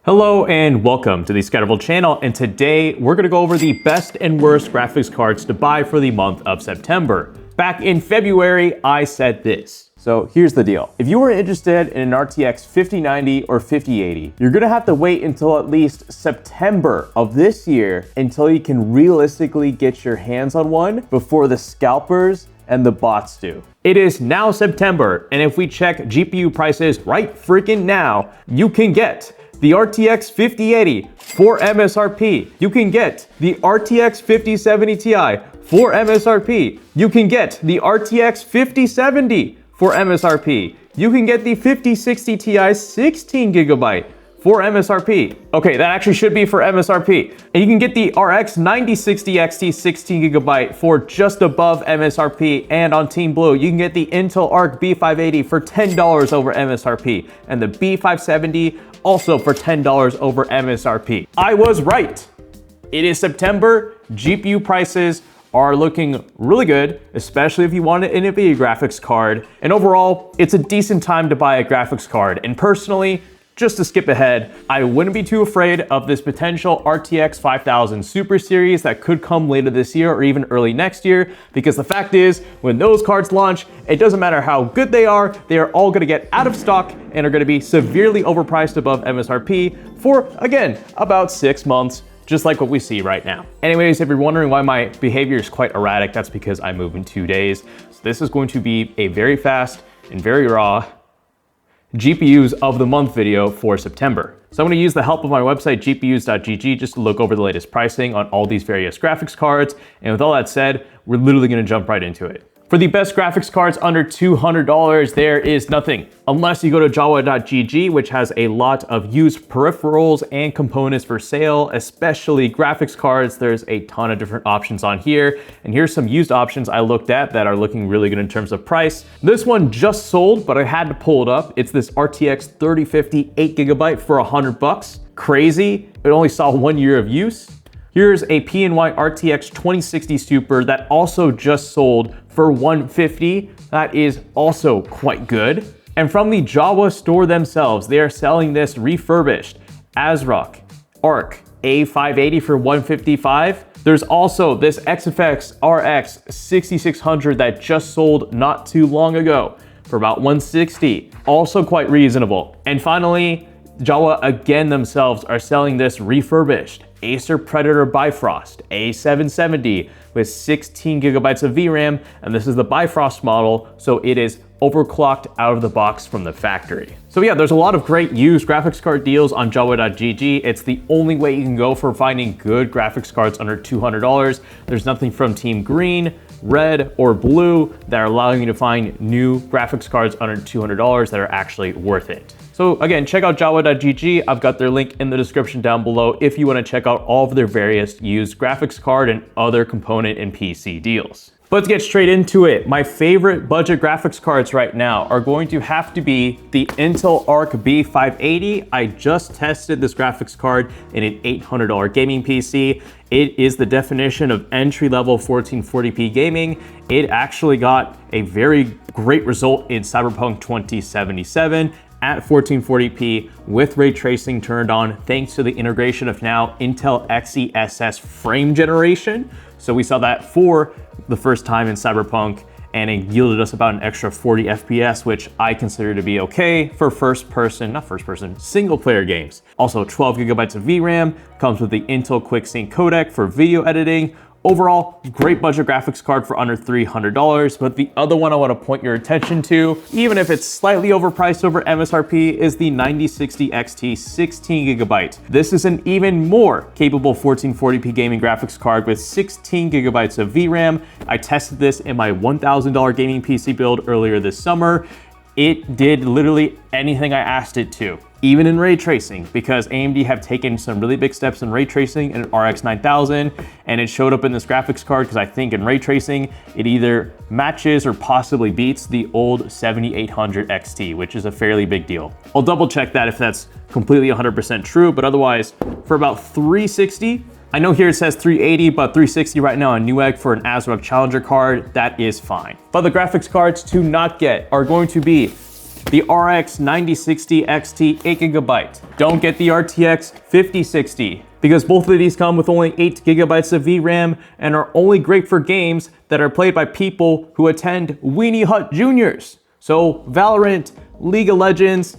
Hello and welcome to the ScatterVolt channel, and today we're going to go over the best and worst graphics cards to buy for the month of September. Back in February, I said this. So here's the deal. If you were interested in an RTX 5090 or 5080, you're going to have to wait until at least September of this year until you can realistically get your hands on one before the scalpers and the bots do. It is now September, and if we check GPU prices right freaking now, you can get the RTX 5080 for MSRP. You can get the RTX 5070 Ti for MSRP. You can get the RTX 5070 for MSRP. You can get the 5060 Ti 16GB for MSRP. Okay, that actually should be for MSRP. And you can get the RX 9060 XT 16GB for just above MSRP. And on Team Blue, you can get the Intel Arc B580 for $10 over MSRP. And the B570 also for $10 over MSRP. I was right. It is September. GPU prices are looking really good, especially if you want an Nvidia graphics card. And overall, it's a decent time to buy a graphics card. And personally, just to skip ahead, I wouldn't be too afraid of this potential RTX 5000 Super Series that could come later this year or even early next year, because the fact is, when those cards launch, it doesn't matter how good they are all gonna get out of stock and are gonna be severely overpriced above MSRP for, again, about 6 months, just like what we see right now. Anyways, if you're wondering why my behavior is quite erratic, that's because I move in 2 days. So this is going to be a very fast and very raw GPUs of the month video for September. So I'm going to use the help of my website gpus.gg just to look over the latest pricing on all these various graphics cards. And with all that said, we're literally going to jump right into it. For the best graphics cards under $200, there is nothing. Unless you go to jawa.gg, which has a lot of used peripherals and components for sale, especially graphics cards. There's a ton of different options on here. And here's some used options I looked at that are looking really good in terms of price. This one just sold, but I had to pull it up. It's this RTX 3050 8GB for $100. Crazy. It only saw 1 year of use. Here's a PNY RTX 2060 Super that also just sold for $150. That is also quite good. And from the Jawa store themselves, they are selling this refurbished ASRock Arc A580 for $155. There's also this XFX RX 6600 that just sold not too long ago for about $160. Also quite reasonable. And finally, Jawa again themselves are selling this refurbished Acer Predator Bifrost A770 with 16GB of VRAM, and this is the Bifrost model, so it is overclocked out of the box from the factory. So yeah, there's a lot of great used graphics card deals on jawa.gg. It's the only way you can go for finding good graphics cards under $200. There's nothing from Team Green, Red, or Blue that are allowing you to find new graphics cards under $200 that are actually worth it. So again, check out jawa.gg. I've got their link in the description down below if you want to check out all of their various used graphics card and other component and PC deals. Let's get straight into it. My favorite budget graphics cards right now are going to have to be the Intel Arc B580. I just tested this graphics card in an $800 gaming PC. It is the definition of entry-level 1440p gaming. It actually got a very great result in Cyberpunk 2077 at 1440p with ray tracing turned on thanks to the integration of now Intel XeSS frame generation. So we saw that for the first time in Cyberpunk, and it yielded us about an extra 40 FPS, which I consider to be okay for single player games. Also 12GB of VRAM, comes with the Intel QuickSync codec for video editing. Overall, great budget graphics card for under $300, but the other one I want to point your attention to, even if it's slightly overpriced over MSRP, is the 9060 XT 16GB. This is an even more capable 1440p gaming graphics card with 16GB of VRAM. I tested this in my $1,000 gaming PC build earlier this summer. It did literally anything I asked it to, even in ray tracing, because AMD have taken some really big steps in ray tracing in RX 9000, and it showed up in this graphics card because I think in ray tracing, it either matches or possibly beats the old 7800 XT, which is a fairly big deal. I'll double check that if that's completely 100% true, but otherwise, for about $360, I know here it says 380, but 360 right now on Newegg for an ASRock Challenger card, that is fine. But the graphics cards to not get are going to be the RX 9060 XT 8GB. Don't get the RTX 5060 because both of these come with only 8GB of VRAM and are only great for games that are played by people who attend Weenie Hut Juniors. So Valorant, League of Legends,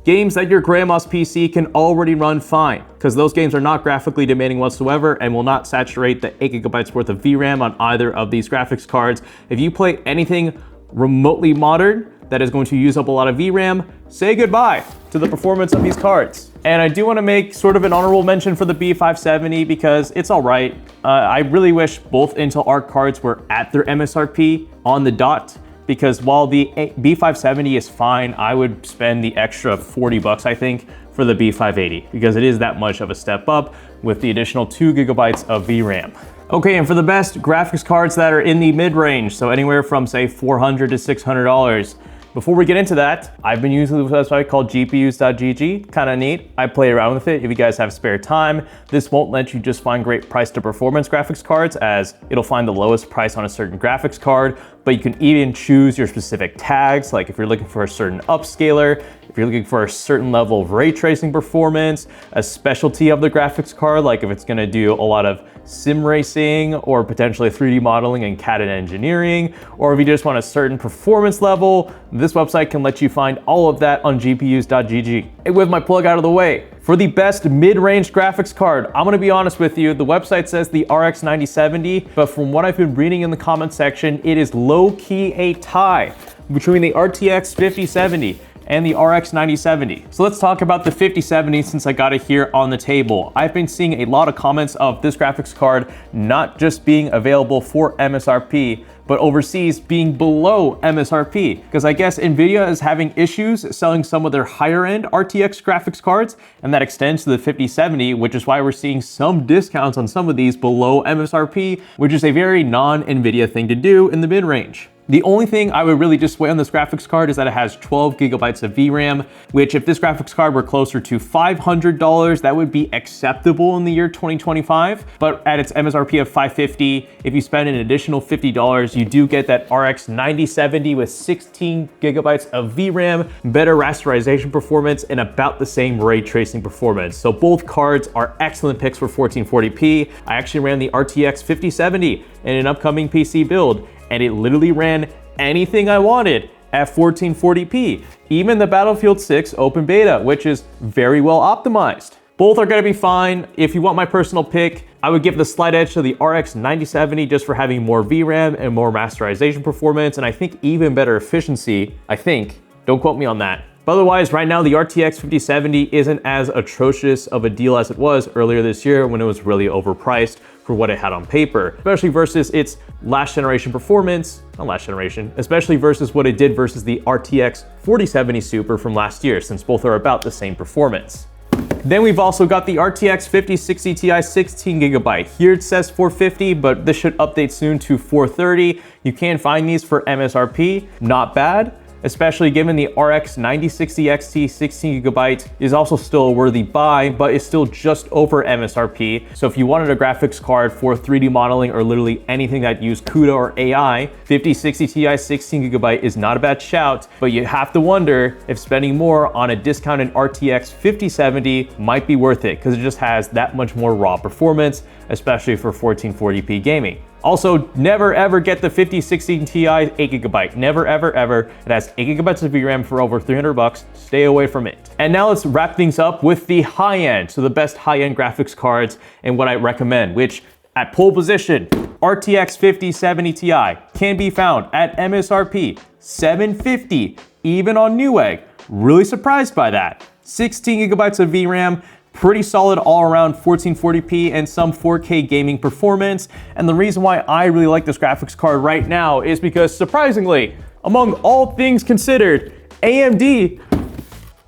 games that your grandma's PC can already run fine, because those games are not graphically demanding whatsoever and will not saturate the 8GB worth of VRAM on either of these graphics cards. If you play anything remotely modern that is going to use up a lot of VRAM, say goodbye to the performance of these cards. And I do want to make sort of an honorable mention for the B570 because it's all right. I really wish both Intel Arc cards were at their MSRP on the dot, because while the B570 is fine, I would spend the extra 40 bucks, I think, for the B580, because it is that much of a step up with the additional 2GB of VRAM. Okay, and for the best graphics cards that are in the mid-range, so anywhere from say $400 to $600, before we get into that, I've been using this website called gpus.gg, kind of neat. I play around with it if you guys have spare time. This won't let you just find great price to performance graphics cards, as it'll find the lowest price on a certain graphics card, but you can even choose your specific tags, like if you're looking for a certain upscaler, if you're looking for a certain level of ray tracing performance, a specialty of the graphics card, like if it's gonna do a lot of sim racing or potentially 3D modeling and CAD and engineering, or if you just want a certain performance level, this website can let you find all of that on gpus.gg. And with my plug out of the way, for the best mid-range graphics card, I'm gonna be honest with you, the website says the RX 9070, but from what I've been reading in the comment section, it is low-key a tie between the RTX 5070 and the RX 9070. So let's talk about the 5070 since I got it here on the table. I've been seeing a lot of comments of this graphics card not just being available for MSRP, but overseas being below MSRP, because I guess Nvidia is having issues selling some of their higher end RTX graphics cards, and that extends to the 5070, which is why we're seeing some discounts on some of these below MSRP, which is a very non-Nvidia thing to do in the mid-range. The only thing I would really just weigh on this graphics card is that it has 12GB of VRAM, which if this graphics card were closer to $500, that would be acceptable in the year 2025. But at its MSRP of $550, if you spend an additional $50, you do get that RX 9070 with 16GB of VRAM, better rasterization performance, and about the same ray tracing performance. So both cards are excellent picks for 1440p. I actually ran the RTX 5070 in an upcoming PC build, and it literally ran anything I wanted at 1440p, even the Battlefield 6 open beta, which is very well optimized. Both are gonna be fine. If you want my personal pick, I would give the slight edge to the RX 9070 just for having more VRAM and more masterization performance, and I think even better efficiency, I think. Don't quote me on that. But otherwise, right now, the RTX 5070 isn't as atrocious of a deal as it was earlier this year when it was really overpriced for what it had on paper, especially versus its last generation performance, not last generation, especially versus what it did versus the RTX 4070 Super from last year, since both are about the same performance. Then we've also got the RTX 5060 Ti 16GB. Here it says 450, but this should update soon to 430. You can find these for MSRP, not bad, especially given the RX 9060 XT 16GB is also still a worthy buy, but is still just over MSRP. So if you wanted a graphics card for 3D modeling or literally anything that used CUDA or AI, 5060 Ti 16GB is not a bad shout, but you have to wonder if spending more on a discounted RTX 5070 might be worth it, because it just has that much more raw performance, especially for 1440p gaming. Also, never ever get the 5060 Ti 8GB. Never ever ever. It has 8GB of VRAM for over 300 bucks. Stay away from it. And now let's wrap things up with the high end. So the best high end graphics cards and what I recommend, which at pole position, RTX 5070 Ti can be found at MSRP $750, even on Newegg. Really surprised by that. 16GB of VRAM, pretty solid all around 1440p and some 4K gaming performance. And the reason why I really like this graphics card right now is because, surprisingly, among all things considered, AMD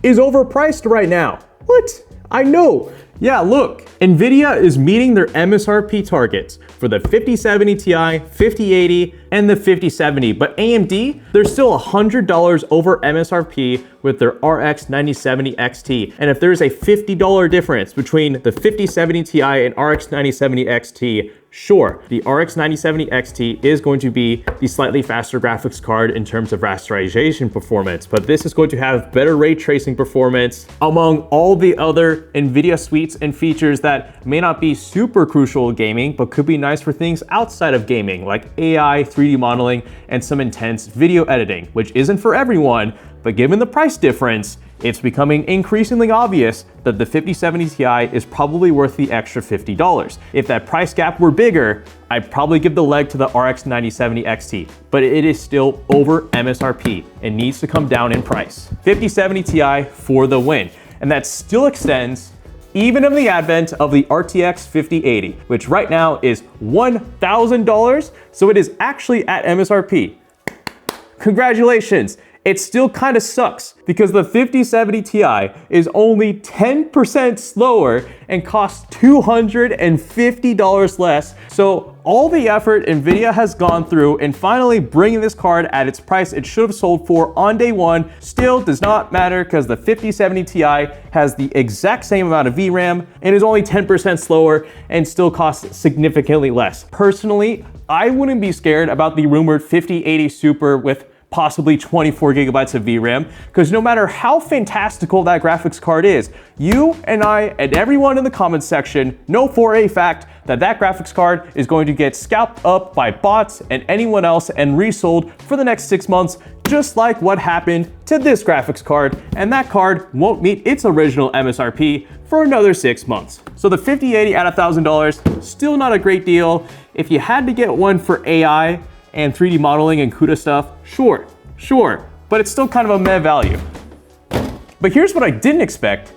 is overpriced right now. What? I know. Yeah, look, Nvidia is meeting their MSRP targets for the 5070 Ti, 5080, and the 5070, but AMD, they're still $100 over MSRP with their RX 9070 XT. And if there's a $50 difference between the 5070 Ti and RX 9070 XT, sure, the RX 9070 XT is going to be the slightly faster graphics card in terms of rasterization performance, but this is going to have better ray tracing performance among all the other Nvidia suites and features that may not be super crucial gaming, but could be nice for things outside of gaming, like AI, 3D modeling, and some intense video editing, which isn't for everyone, but given the price difference, it's becoming increasingly obvious that the 5070 Ti is probably worth the extra $50. If that price gap were bigger, I'd probably give the leg to the RX 9070 XT, but it is still over MSRP and needs to come down in price. 5070 Ti for the win, and that still extends even in the advent of the RTX 5080, which right now is $1,000, so it is actually at MSRP. Congratulations. It still kind of sucks because the 5070 Ti is only 10% slower and costs $250 less. So all the effort Nvidia has gone through in finally bringing this card at its price it should have sold for on day one still does not matter because the 5070 Ti has the exact same amount of VRAM and is only 10% slower and still costs significantly less. Personally, I wouldn't be scared about the rumored 5080 Super with possibly 24 gigabytes of VRAM, because no matter how fantastical that graphics card is, you and I and everyone in the comments section know for a fact that that graphics card is going to get scalped up by bots and anyone else and resold for the next 6 months, just like what happened to this graphics card, and that card won't meet its original MSRP for another 6 months. So the 5080 at $1,000, still not a great deal. If you had to get one for AI and 3D modeling and CUDA stuff, sure, but it's still kind of a meh value. But here's what I didn't expect.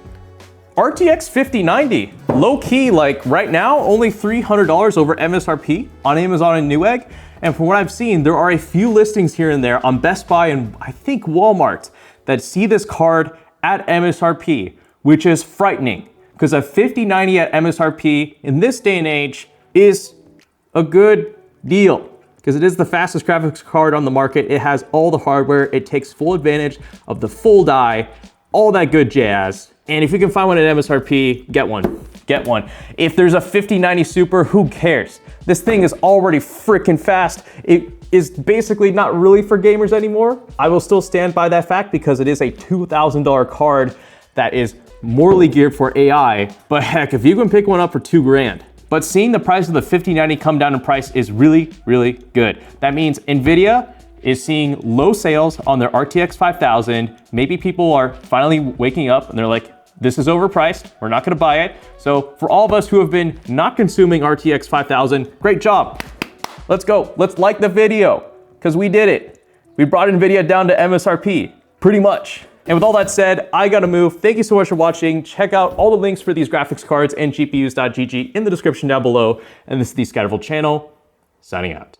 RTX 5090, low key, like right now, only $300 over MSRP on Amazon and Newegg. And from what I've seen, there are a few listings here and there on Best Buy and I think Walmart that see this card at MSRP, which is frightening because a 5090 at MSRP in this day and age is a good deal, because it is the fastest graphics card on the market. It has all the hardware. It takes full advantage of the full die, all that good jazz. And if you can find one at MSRP, get one. If there's a 5090 Super, who cares? This thing is already freaking fast. It is basically not really for gamers anymore. I will still stand by that fact because it is a $2,000 card that is morally geared for AI. But heck, if you can pick one up for $2,000, but seeing the price of the 5090 come down in price is really, really good. That means Nvidia is seeing low sales on their RTX 5000. Maybe people are finally waking up and they're like, this is overpriced, we're not gonna buy it. So for all of us who have been not consuming RTX 5000, great job. Let's go, let's like the video, because we did it. We brought Nvidia down to MSRP, pretty much. And with all that said, I gotta move. Thank you so much for watching. Check out all the links for these graphics cards and GPUs.gg in the description down below. And this is the ScatterVolt channel, signing out.